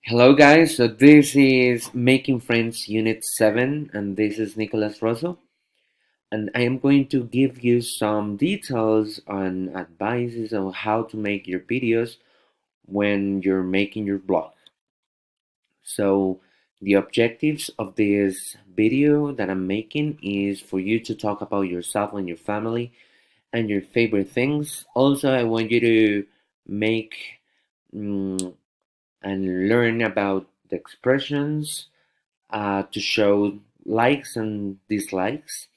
Hello guys, so this is Making Friends Unit 7 and this is Nicolas Rosso and I am going to give you some details on advices on how to make your videos when you're making your blog. So the objectives of this video that I'm making is for you to talk about yourself and your family and your favorite things. Also, I want you to make and learn about the expressions to show likes and dislikes.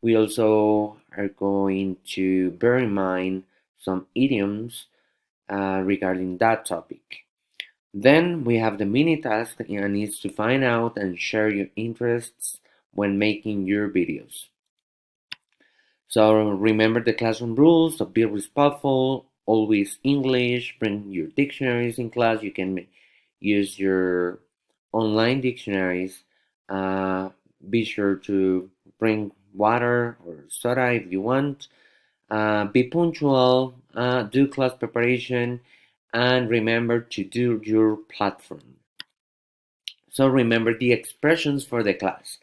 We also are going to bear in mind some idioms regarding that topic. Then we have the mini task and it's to find out and share your interests when making your videos. So remember the classroom rules, so be respectful, always English, bring your dictionaries in class. You can use your online dictionaries. Uh, be sure to bring water or soda if you want. Be punctual, do class preparation, and remember to do your platform. So remember the expressions for the class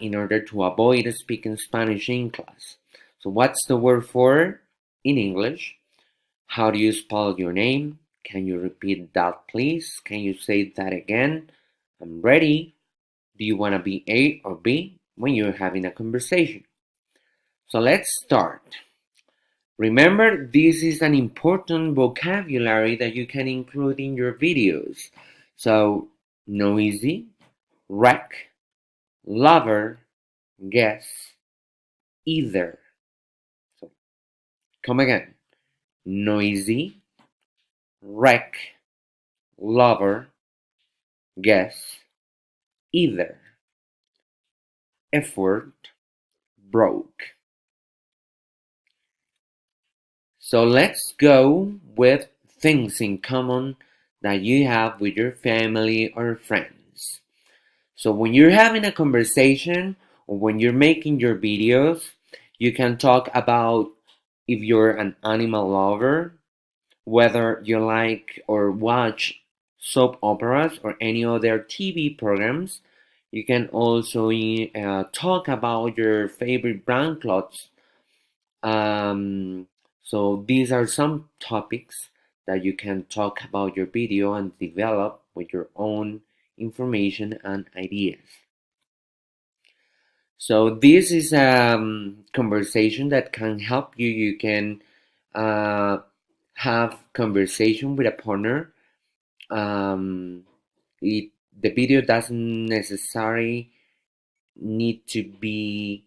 in order to avoid speaking Spanish in class. So what's the word for in English? How do you spell your name? Can you repeat that please? Can you say that again? I'm ready. Do you want to be A or B when you're having a conversation? So let's start. Remember, this is an important vocabulary that you can include in your videos. So, noisy, wreck, lover, guess, either. So, come again. Noisy, wreck, lover, guess, either. Effort, broke. So let's go with things in common that you have with your family or friends. So when you're having a conversation or when you're making your videos, you can talk about if you're an animal lover, whether you like or watch soap operas or any other TV programs. You can also talk about your favorite brand clothes. Um, so these are some topics that you can talk about your video and develop with your own information and ideas. So this is a conversation that can help you. You can uh, have conversation with a partner. Um, the video doesn't necessarily need to be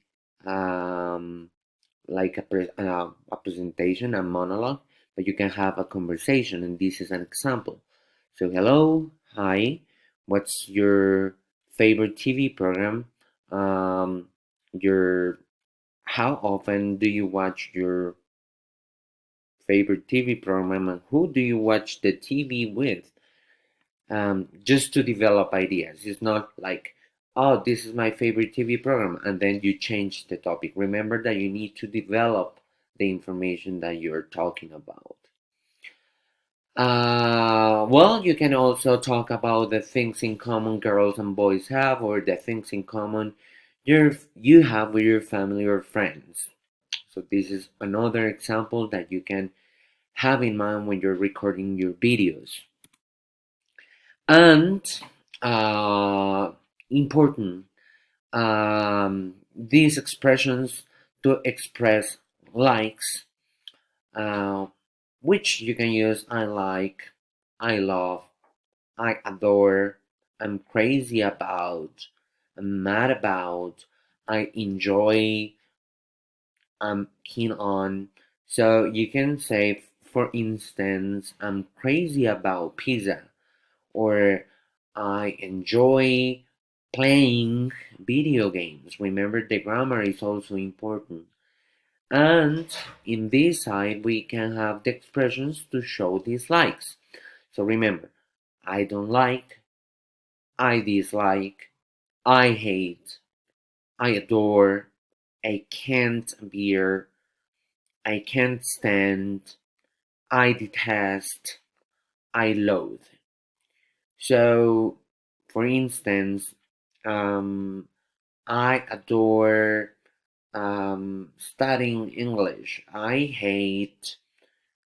like a presentation, a monologue, but you can have a conversation, and this is an example. So, hello, hi, what's your favorite TV program? Um, your How often do you watch your favorite TV program, and who do you watch the TV with? Just to develop ideas. It's not like, oh, this is my favorite TV program, and then you change the topic. Remember that you need to develop the information that you're talking about. Well, you can also talk about the things in common girls and boys have, or the things in common you have with your family or friends. So this is another example that you can have in mind when you're recording your videos. And uh, important, these expressions to express likes, uh, which you can use I like, I love, I adore, I'm crazy about, I'm mad about, I enjoy, I'm keen on. So you can say, for instance, I'm crazy about pizza, or I enjoy playing video games. Remember, the grammar is also important. And in this side, we can have the expressions to show dislikes. So remember, I don't like, I dislike, I hate, I adore, I can't bear, I can't stand, I detest, I loathe. So, for instance, um, I adore studying English.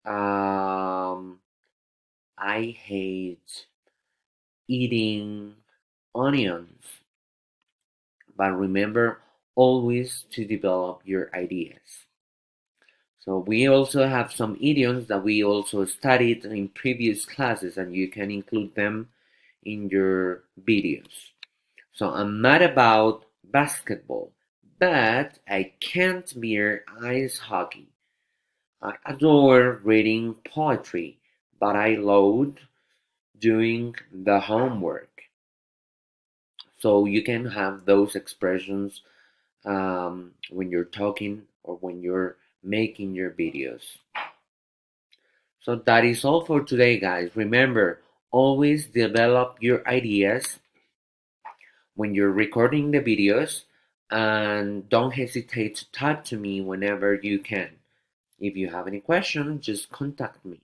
Um, I hate eating onions. But remember always to develop your ideas. So we also have some idioms that we also studied in previous classes, and you can include them in your videos. So I'm not about basketball, but I can't bear ice hockey. I adore reading poetry, but I loathe doing the homework. So you can have those expressions when you're talking or when you're making your videos. So that is all for today, guys. Remember, always develop your ideas when you're recording the videos, and don't hesitate to talk to me whenever you can. If you have any questions, just contact me.